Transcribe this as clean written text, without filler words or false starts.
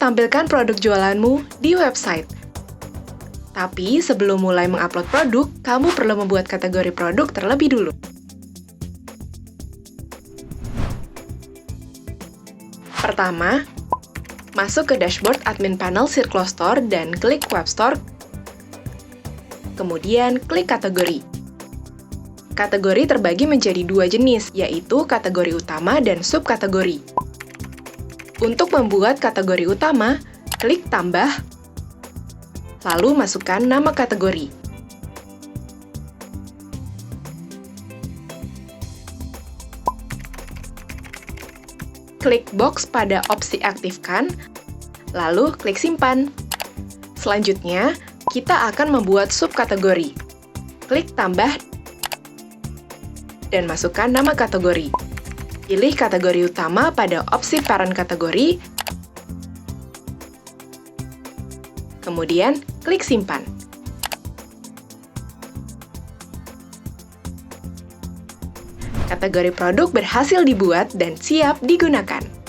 tampilkan produk jualanmu di website. Tapi sebelum mulai mengupload produk, kamu perlu membuat kategori produk terlebih dulu. Pertama, masuk ke dashboard admin panel Circlo Store dan klik Web Store. Kemudian klik kategori. Kategori terbagi menjadi dua jenis, yaitu kategori utama dan subkategori. Untuk membuat kategori utama, klik tambah, lalu masukkan nama kategori. Klik box pada opsi aktifkan, lalu klik simpan. Selanjutnya, kita akan membuat subkategori. Klik tambah dan masukkan nama kategori. Pilih kategori utama pada opsi parent kategori, kemudian klik simpan. Kategori produk berhasil dibuat dan siap digunakan.